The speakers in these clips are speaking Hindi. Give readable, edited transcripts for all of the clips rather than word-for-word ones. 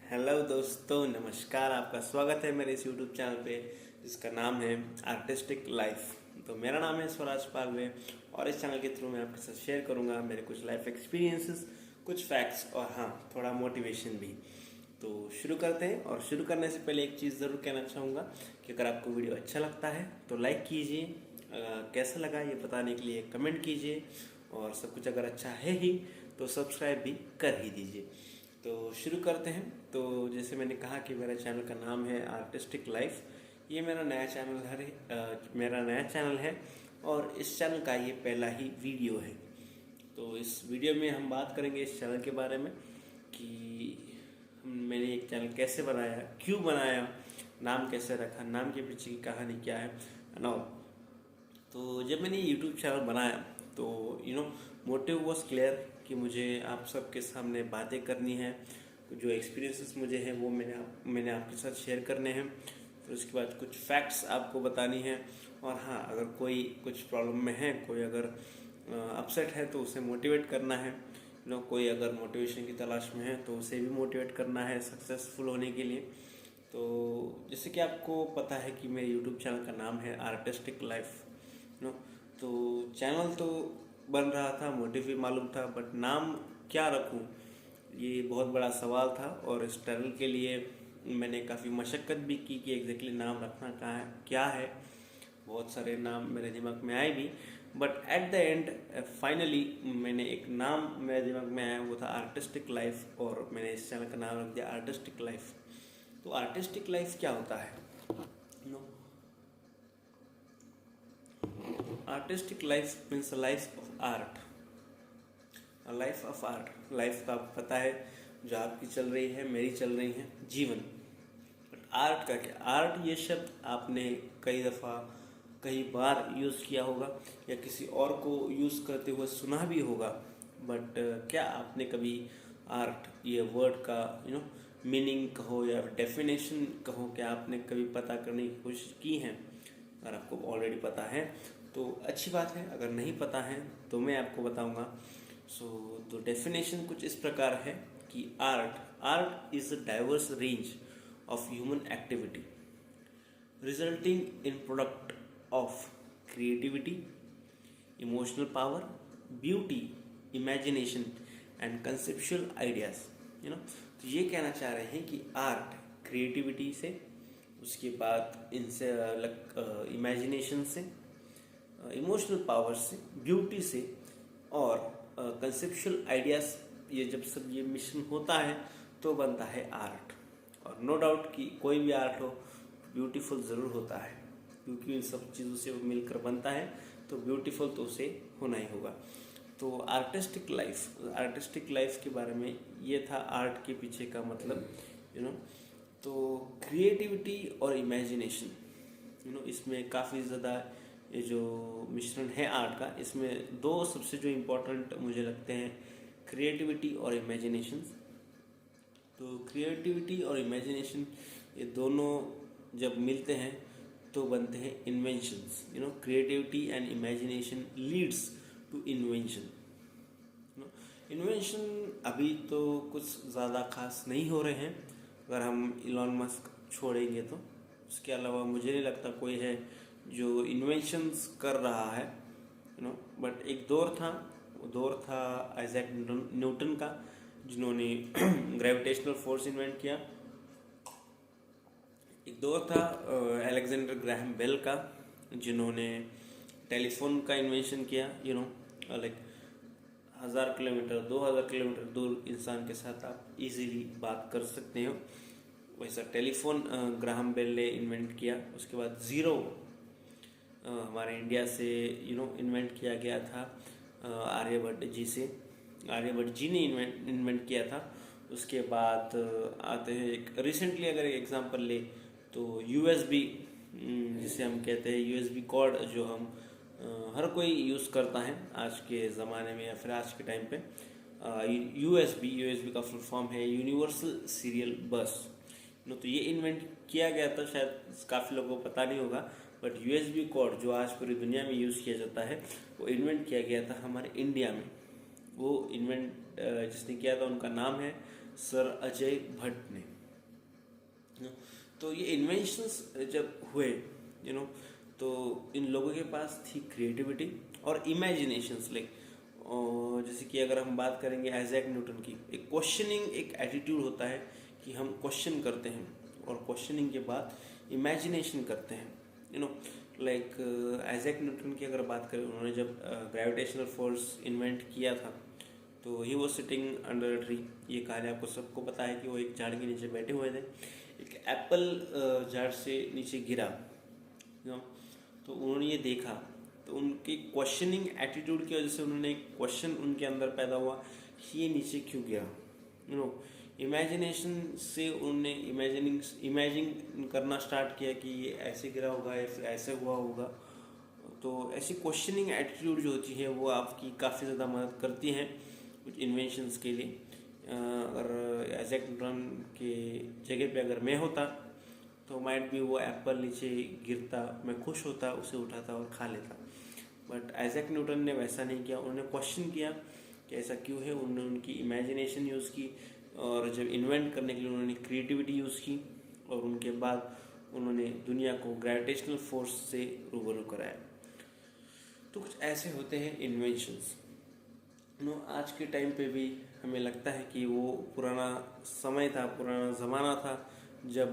हेलो दोस्तों, नमस्कार। आपका स्वागत है मेरे इस यूट्यूब चैनल पे जिसका नाम है आर्टिस्टिक लाइफ। तो मेरा नाम है स्वराज पालवे और इस चैनल के थ्रू मैं आपके साथ शेयर करूंगा मेरे कुछ लाइफ एक्सपीरियंसेस, कुछ फैक्ट्स और हाँ, थोड़ा मोटिवेशन भी। तो शुरू करते हैं। और शुरू करने से पहले एक चीज़ ज़रूर कहना चाहूँगा कि अगर आपको वीडियो अच्छा लगता है तो लाइक कीजिए, कैसा लगा ये बताने के लिए कमेंट कीजिए, और सब कुछ अगर अच्छा है ही तो सब्सक्राइब भी कर ही दीजिए। तो शुरू करते हैं। तो जैसे मैंने कहा कि मेरा चैनल का नाम है आर्टिस्टिक लाइफ। ये मेरा नया चैनल है और इस चैनल का ये पहला ही वीडियो है। तो इस वीडियो में हम बात करेंगे इस चैनल के बारे में कि मैंने एक चैनल कैसे बनाया, क्यों बनाया, नाम कैसे रखा, नाम के पीछे की कहानी क्या है एंड ऑल। तो जब मैंने यूट्यूब चैनल बनाया तो मोटिव वॉज क्लियर कि मुझे आप सबके सामने बातें करनी है, जो एक्सपीरियंसेस मुझे हैं वो मैंने आपके साथ शेयर करने हैं। फिर उसके बाद कुछ फैक्ट्स आपको बतानी है। और हाँ, अगर कोई कुछ प्रॉब्लम में है, कोई अगर अपसेट है तो उसे मोटिवेट करना है। कोई अगर मोटिवेशन की तलाश में है तो उसे भी मोटिवेट करना है सक्सेसफुल होने के लिए। तो जैसे कि आपको पता है कि मेरे यूट्यूब चैनल का नाम है आर्टिस्टिक लाइफ। नो तो चैनल तो बन रहा था, मोटिव भी मालूम था, बट नाम क्या रखूं ये बहुत बड़ा सवाल था। और इस चैनल के लिए मैंने काफ़ी मशक्क़त भी की कि एग्जैक्टली नाम रखना कहाँ है, क्या है। बहुत सारे नाम मेरे दिमाग में आए भी, but at the end finally मैंने एक नाम मेरे दिमाग में आया, वो था आर्टिस्टिक लाइफ। और मैंने इस चैनल का नाम रख दिया आर्टिस्टिक लाइफ। तो आर्टिस्टिक लाइफ क्या होता है? No artistic life means a life of art. Life of art, life का आपको पता है जो आपकी चल रही है, मेरी चल रही है, जीवन। बट आर्ट का क्या? आर्ट ये शब्द आपने कई दफ़ा कई बार यूज़ किया होगा या किसी और को यूज़ करते हुए सुना भी होगा। बट क्या आपने कभी आर्ट ये वर्ड का मीनिंग कहो या डेफिनेशन कहो, क्या आपने कभी पता करने की कोशिश की है? अगर आपको ऑलरेडी पता है तो अच्छी बात है, अगर नहीं पता है तो मैं आपको बताऊंगा। तो डेफिनेशन कुछ इस प्रकार है कि art is a diverse range of human activity resulting in product of creativity, emotional power, beauty, imagination and conceptual ideas. तो ये कहना चाह रहे हैं कि आर्ट क्रिएटिविटी से, उसके बाद इनसे इमेजिनेशन से, इमोशनल पावर से, ब्यूटी से और कंसेप्चुअल आइडियाज, ये जब सब ये मिश्रण होता है तो बनता है आर्ट। और नो डाउट कि कोई भी आर्ट हो ब्यूटीफुल ज़रूर होता है, क्योंकि इन सब चीज़ों से वो मिलकर बनता है तो ब्यूटीफुल तो उसे होना ही होगा। तो आर्टिस्टिक लाइफ के बारे में ये था, आर्ट के पीछे का मतलब तो क्रिएटिविटी और इमेजिनेशन, इसमें काफ़ी ज़्यादा ये जो मिश्रण है आर्ट का, इसमें दो सबसे जो इम्पोर्टेंट मुझे लगते हैं, क्रिएटिविटी और इमेजिनेशन। तो क्रिएटिविटी और इमेजिनेशन ये दोनों जब मिलते हैं तो बनते हैं inventions. Creativity and imagination leads to invention. Invention अभी तो कुछ ज़्यादा खास नहीं हो रहे हैं, अगर हम इलॉन मस्क छोड़ेंगे तो। उसके अलावा मुझे नहीं लगता कोई है जो इन्वेंशंस कर रहा है। बट एक दौर था आइजैक न्यूटन का, जिन्होंने ग्रेविटेशनल फोर्स इन्वेंट किया। एक दौर था अलेक्जेंडर ग्राहम बेल का, जिन्होंने टेलीफोन का इन्वेंशन किया। लाइक 1000 किलोमीटर 2000 किलोमीटर दूर इंसान के साथ आप इजीली बात कर सकते हो, वैसा टेलीफोन ग्राहम बेल ने इन्वेंट किया। उसके बाद ज़ीरो हमारे इंडिया से इन्वेंट किया गया था आर्यभट्ट जी ने इन्वेंट किया था। उसके बाद आते हैं एक रिसेंटली अगर एग्जांपल ले तो यूएसबी, जिसे हम कहते हैं यूएसबी कॉर्ड, जो हम हर कोई यूज़ करता है आज के ज़माने में या फिर आज के टाइम पे। यूएसबी का फुल फॉर्म है यूनिवर्सल सीरियल बस। तो ये इन्वेंट किया गया था, शायद काफ़ी लोगों को पता नहीं होगा, बट यूएसबी कोड जो आज पूरी दुनिया में यूज़ किया जाता है वो इन्वेंट किया गया था हमारे इंडिया में। वो इन्वेंट जिसने किया था उनका नाम है सर अजय भट्ट ने। तो ये इन्वेंशंस जब हुए तो इन लोगों के पास थी क्रिएटिविटी और इमेजिनेशंस। लाइक जैसे कि अगर हम बात करेंगे आइजैक न्यूटन की, एक क्वेश्चनिंग एक एटीट्यूड होता है कि हम क्वेश्चन करते हैं और क्वेश्चनिंग के बाद इमेजिनेशन करते हैं। लाइक आइजैक न्यूटन की अगर बात करें, उन्होंने जब ग्रेविटेशनल फोर्स इन्वेंट किया था तो he was sitting under a tree. ये कहानी आपको सबको पता है कि वो एक झाड़ के नीचे बैठे हुए थे, एक एप्पल झाड़ से नीचे गिरा। तो उन्होंने ये देखा, तो उनकी क्वेश्चनिंग एटीट्यूड की वजह से उन्होंने एक क्वेश्चन उनके अंदर पैदा हुआ कि ये नीचे क्यों गिरा। इमेजिनेशन से उन्होंने इमेजिन करना स्टार्ट किया कि ये ऐसे गिरा होगा या फिर ऐसे हुआ होगा। तो ऐसी क्वेश्चनिंग एटीट्यूड जो होती है वो आपकी काफ़ी ज़्यादा मदद करती हैं कुछ इन्वेंशंस के लिए। अगर आइजैक न्यूटन के जगह पे अगर मैं होता तो माइट भी वो एप्पल नीचे गिरता, मैं खुश होता, उसे उठाता और खा लेता। बट आइजैक न्यूटन ने वैसा नहीं किया, उन्होंने क्वेश्चन किया कि ऐसा क्यों है। उन्होंने उनकी इमेजिनेशन यूज़ की और जब इन्वेंट करने के लिए उन्होंने क्रिएटिविटी यूज़ की और उनके बाद उन्होंने दुनिया को ग्रेविटेशनल फोर्स से रूबरू कराया। तो कुछ ऐसे होते हैं इन्वेंशंस। आज के टाइम पे भी हमें लगता है कि वो पुराना समय था, पुराना ज़माना था जब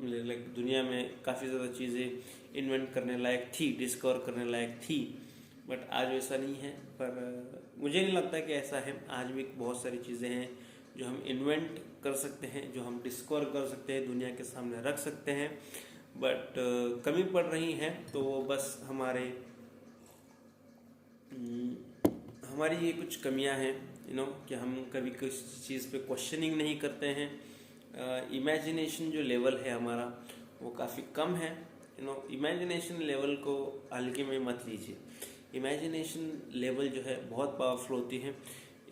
लाइक दुनिया में काफ़ी ज़्यादा चीज़ें इन्वेंट करने लायक थी, डिस्कवर करने लायक थी। बट आज वैसा नहीं है। पर मुझे नहीं लगता कि ऐसा है। आज भी बहुत सारी चीज़ें हैं जो हम इन्वेंट कर सकते हैं, जो हम डिस्कवर कर सकते हैं, दुनिया के सामने रख सकते हैं। बट कमी पड़ रही है तो वो बस हमारी ये कुछ कमियां हैं कि हम कभी किसी चीज़ पे क्वेश्चनिंग नहीं करते हैं। इमेजिनेशन जो लेवल है हमारा वो काफ़ी कम है। इमेजिनेशन लेवल को हल्के में मत लीजिए। इमेजिनेशन लेवल जो है बहुत पावरफुल होती है।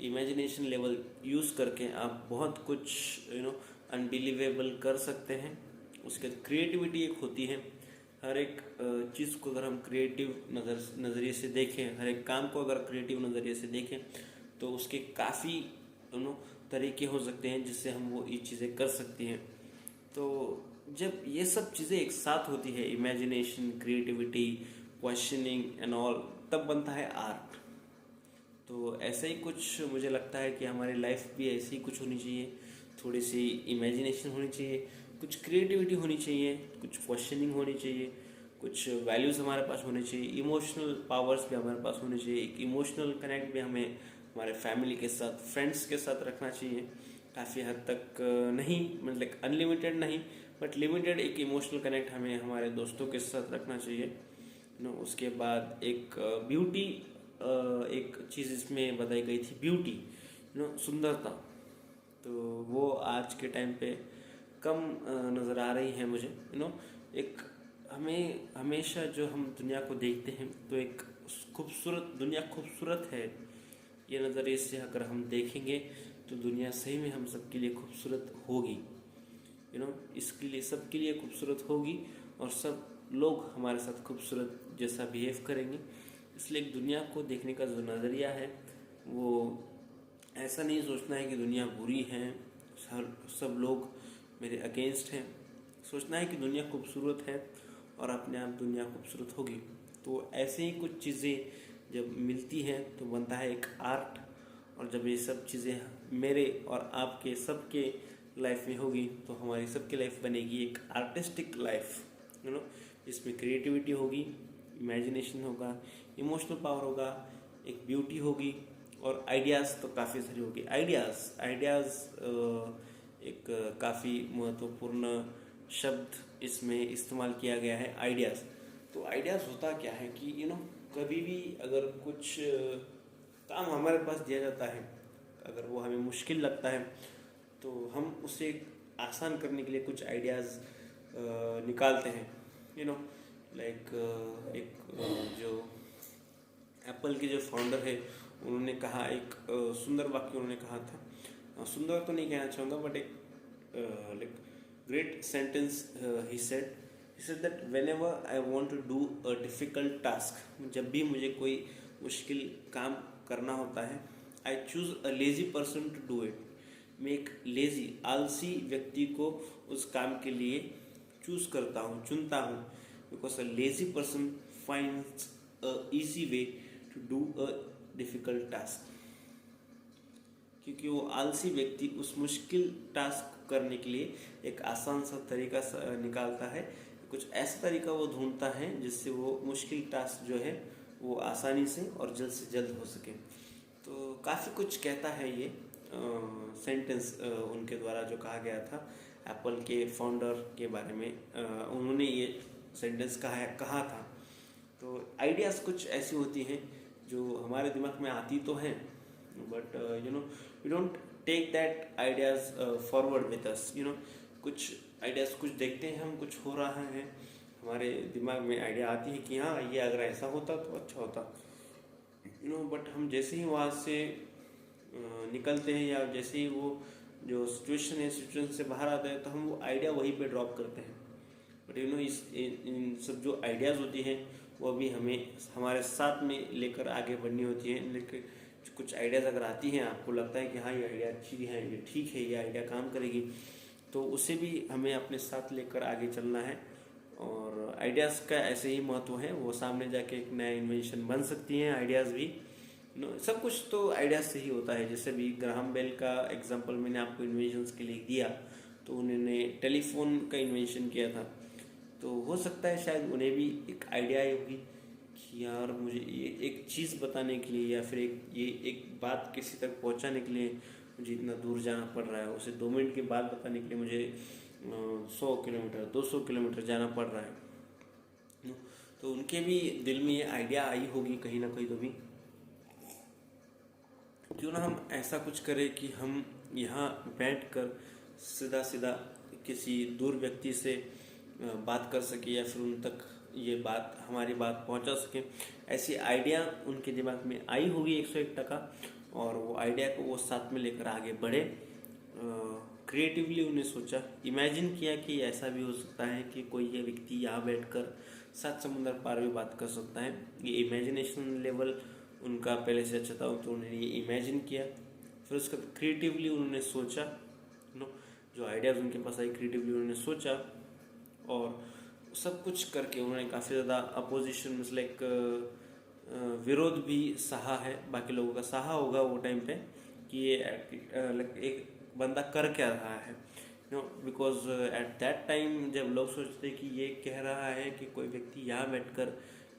इमेजिनेशन लेवल यूज़ करके आप बहुत कुछ अनबिलीवेबल कर सकते हैं। उसके क्रिएटिविटी एक होती है। हर एक चीज़ को अगर हम क्रिएटिव नज़रिए से देखें, हर एक काम को अगर क्रिएटिव नज़रिए से देखें तो उसके काफ़ी तरीके हो सकते हैं जिससे हम वो ये चीज़ें कर सकती हैं। तो जब ये सब चीज़ें एक साथ होती है, imagination, creativity, questioning and all, तब बनता है आर्ट। तो ऐसा ही कुछ मुझे लगता है कि हमारी लाइफ भी ऐसी ही कुछ होनी चाहिए। थोड़ी सी इमेजिनेशन होनी चाहिए, कुछ क्रिएटिविटी होनी चाहिए, कुछ क्वेश्चनिंग होनी चाहिए, कुछ वैल्यूज़ हमारे पास होने चाहिए, इमोशनल पावर्स भी हमारे पास होने चाहिए। एक इमोशनल कनेक्ट भी हमें हमारे फैमिली के साथ, फ्रेंड्स के साथ रखना चाहिए। काफ़ी हद तक नहीं, मतलब अनलिमिटेड नहीं, बट लिमिटेड एक इमोशनल कनेक्ट हमें हमारे दोस्तों के साथ रखना चाहिए। उसके बाद एक ब्यूटी, एक चीज़ इसमें बताई गई थी, ब्यूटी, सुंदरता। तो वो आज के टाइम पे कम नज़र आ रही है मुझे। एक हमें हमेशा जो हम दुनिया को देखते हैं तो एक खूबसूरत दुनिया खूबसूरत है, ये नज़रिए से अगर हम देखेंगे तो दुनिया सही में हम सबके लिए खूबसूरत होगी। इसके लिए सबके लिए खूबसूरत होगी और सब लोग हमारे साथ खूबसूरत जैसा बिहेव करेंगे। इसलिए एक दुनिया को देखने का जो नज़रिया है वो ऐसा नहीं सोचना है कि दुनिया बुरी है, सब लोग मेरे अगेंस्ट हैं। सोचना है कि दुनिया खूबसूरत है और अपने आप दुनिया खूबसूरत होगी। तो ऐसे ही कुछ चीज़ें जब मिलती हैं तो बनता है एक आर्ट। और जब ये सब चीज़ें मेरे और आपके सबके लाइफ में होगी तो हमारी सबकी लाइफ बनेगी एक आर्टिस्टिक लाइफ, जिसमें क्रिएटिविटी होगी, इमेजिनेशन होगा, इमोशनल पावर होगा, एक ब्यूटी होगी और आइडियाज़ तो काफ़ी सारी होगी। आइडियाज़ एक काफ़ी महत्वपूर्ण शब्द इसमें इस्तेमाल किया गया है, आइडियाज़। तो आइडियाज़ होता क्या है कि कभी भी अगर कुछ काम हमारे पास दिया जाता है, अगर वो हमें मुश्किल लगता है तो हम उसे आसान करने के लिए कुछ आइडियाज़ निकालते हैं। लाइक एक जो एप्पल के जो फाउंडर है उन्होंने कहा, एक सुंदर वाक्य उन्होंने कहा था, सुंदर तो नहीं कहना चाहूँगा बट एक like great sentence he said that whenever I want to do a difficult task, जब भी मुझे कोई मुश्किल काम करना होता है, I choose a lazy person to do it. मैं एक लेजी आलसी व्यक्ति को उस काम के लिए चुनता हूँ, because a lazy person finds a easy way to do a difficult task. क्योंकि वो आलसी व्यक्ति उस मुश्किल टास्क को करने के लिए एक आसान सा तरीका निकालता है, कुछ ऐसा तरीका वो ढूंढता है जिससे वो मुश्किल टास्क जो है वो आसानी से और जल्द से जल्द हो सके। तो काफ़ी कुछ कहता है ये सेंटेंस उनके द्वारा जो कहा गया था एप्पल के फाउंडर के बारे में। उन्होंने ये सेंटेंस कहा था। तो आइडियाज़ कुछ ऐसी होती हैं जो हमारे दिमाग में आती तो हैं, but we don't take that ideas forward with us. कुछ आइडियाज़ कुछ देखते हैं हम, कुछ हो रहा है, हमारे दिमाग में आइडिया आती है कि हाँ ये अगर ऐसा होता तो अच्छा होता, बट हम जैसे ही वहाँ से निकलते हैं या जैसे ही वो जो सिचुएशन से बाहर आता है तो हम वो आइडिया वहीं पे ड्रॉप करते हैं। बट इन सब जो आइडियाज़ होती हैं वो भी हमें हमारे साथ में लेकर आगे बढ़नी होती है। लेकिन कुछ आइडियाज़ अगर आती हैं, आपको लगता है कि हाँ ये आइडिया अच्छी है, ये ठीक है, ये आइडिया काम करेगी, तो उसे भी हमें अपने साथ लेकर आगे चलना है। और आइडियाज़ का ऐसे ही महत्व है, वो सामने जाके एक नया इन्वेंशन बन सकती हैं आइडियाज़ भी। सब कुछ तो आइडियाज़ से ही होता है। जैसे भी ग्राहम बेल का एग्जांपल मैंने आपको इन्वेंशंस के लिए दिया, तो उन्होंने टेलीफोन का इन्वेंशन किया था। तो हो सकता है शायद उन्हें भी एक आइडिया आई होगी कि यार मुझे ये एक चीज़ बताने के लिए या फिर एक बात किसी तक पहुंचाने के लिए मुझे इतना दूर जाना पड़ रहा है, उसे 2 मिनट के बाद बताने के लिए मुझे 100 किलोमीटर 200 किलोमीटर जाना पड़ रहा है। तो उनके भी दिल में ये आइडिया आई होगी कहीं ना कहीं। तो भी क्यों ना हम ऐसा कुछ करें कि हम यहाँ बैठकर सीधा सीधा किसी दूर व्यक्ति से बात कर सके या फिर उन तक ये बात हमारी बात पहुंचा सके। ऐसी आइडिया उनके दिमाग में आई होगी 101%, और वो आइडिया को वो साथ में लेकर आगे बढ़े। क्रिएटिवली उन्हें सोचा, इमेजिन किया कि ऐसा भी हो सकता है कि कोई ये व्यक्ति यहाँ बैठकर 7 समुंदर पार भी बात कर सकता है। ये इमेजिनेशन लेवल उनका पहले से अच्छा था, तो उन्होंने ये इमेजिन किया। फिर उसका क्रिएटिवली उन्होंने सोचा, जो आइडियाज़ उनके पास आई क्रिएटिवली उन्होंने सोचा, और सब कुछ करके उन्होंने काफ़ी ज़्यादा अपोजिशन लाइक विरोध भी सहा है, बाकी लोगों का सहा होगा वो टाइम पे कि ये एक बंदा कर क्या रहा है। बिकॉज एट दैट टाइम जब लोग सोचते कि ये कह रहा है कि कोई व्यक्ति यहाँ बैठकर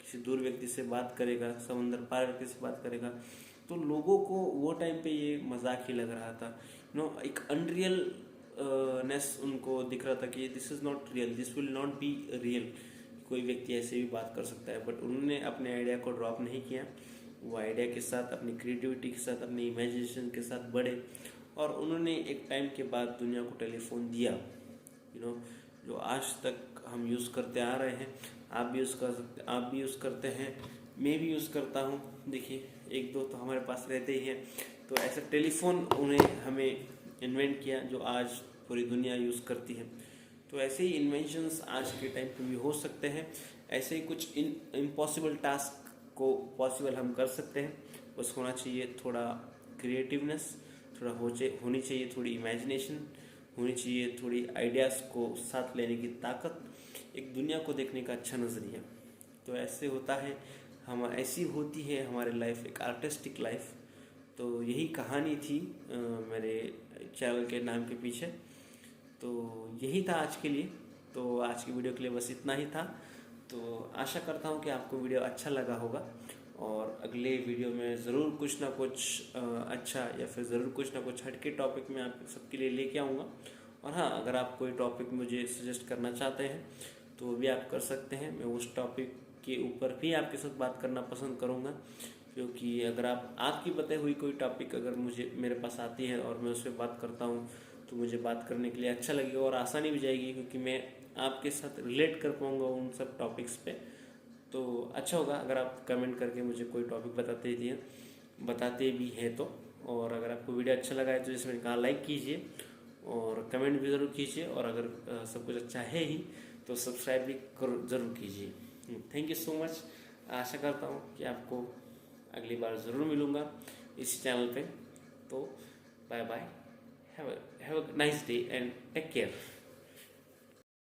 किसी दूर व्यक्ति से बात करेगा, समंदर पार व्यक्ति से बात करेगा, तो लोगों को वो टाइम पे ये मजाक ही लग रहा था। एक अनरियल नेस उनको दिख रहा था कि this is not real, this will not be real, कोई व्यक्ति ऐसे भी बात कर सकता है। बट उन्होंने अपने आइडिया को ड्रॉप नहीं किया, वो आइडिया के साथ अपनी क्रिएटिविटी के साथ अपनी इमेजिनेशन के साथ बढ़े, और उन्होंने एक टाइम के बाद दुनिया को टेलीफोन दिया, जो आज तक हम यूज़ करते आ रहे हैं। आप भी यूज़ कर सकते, आप भी यूज़ करते हैं, मैं भी यूज़ करता हूँ। देखिए 1-2 तो हमारे पास रहते ही हैं। तो ऐसा टेलीफोन उन्हें हमें इन्वेंट किया जो आज पूरी दुनिया यूज़ करती है। तो ऐसे ही इन्वेंशंस आज के टाइम पे भी हो सकते हैं। ऐसे ही कुछ इम्पॉसिबल टास्क को पॉसिबल हम कर सकते हैं। बस होना चाहिए थोड़ा क्रिएटिवनेस, थोड़ा होनी चाहिए थोड़ी इमेजिनेशन, होनी चाहिए थोड़ी आइडियाज़ को साथ लेने की ताकत, एक दुनिया को देखने का अच्छा नज़रिया। तो ऐसे होता है, ऐसी होती है हमारी लाइफ, एक आर्टिस्टिक लाइफ। तो यही कहानी थी मेरे चैनल के नाम के पीछे। तो यही था आज के लिए। तो आज की वीडियो के लिए बस इतना ही था। तो आशा करता हूँ कि आपको वीडियो अच्छा लगा होगा, और अगले वीडियो में ज़रूर कुछ ना कुछ अच्छा या फिर ज़रूर कुछ ना कुछ हटके टॉपिक में आप सबके लिए लेके आऊँगा। और हाँ, अगर आप कोई टॉपिक मुझे सजेस्ट करना चाहते हैं तो वो भी आप कर सकते हैं। मैं उस टॉपिक के ऊपर भी आपके साथ बात करना पसंद करूँगा, क्योंकि अगर आपकी बताई हुई कोई टॉपिक अगर मेरे पास आती है और मैं उस पर बात करता हूँ तो मुझे बात करने के लिए अच्छा लगेगा और आसानी भी जाएगी, क्योंकि मैं आपके साथ रिलेट कर पाऊँगा उन सब टॉपिक्स पे। तो अच्छा होगा अगर आप कमेंट करके मुझे कोई टॉपिक बताते भी हैं तो। और अगर आपको वीडियो अच्छा लगा है तो जैसे मैंने कहा लाइक कीजिए और कमेंट भी ज़रूर कीजिए, और अगर सब कुछ अच्छा है ही तो सब्सक्राइब भी ज़रूर कीजिए। Thank you so much. आशा करता हूँ कि आपको अगली बार ज़रूर मिलूँगा इस चैनल पे। तो bye bye, Have a nice day and take care.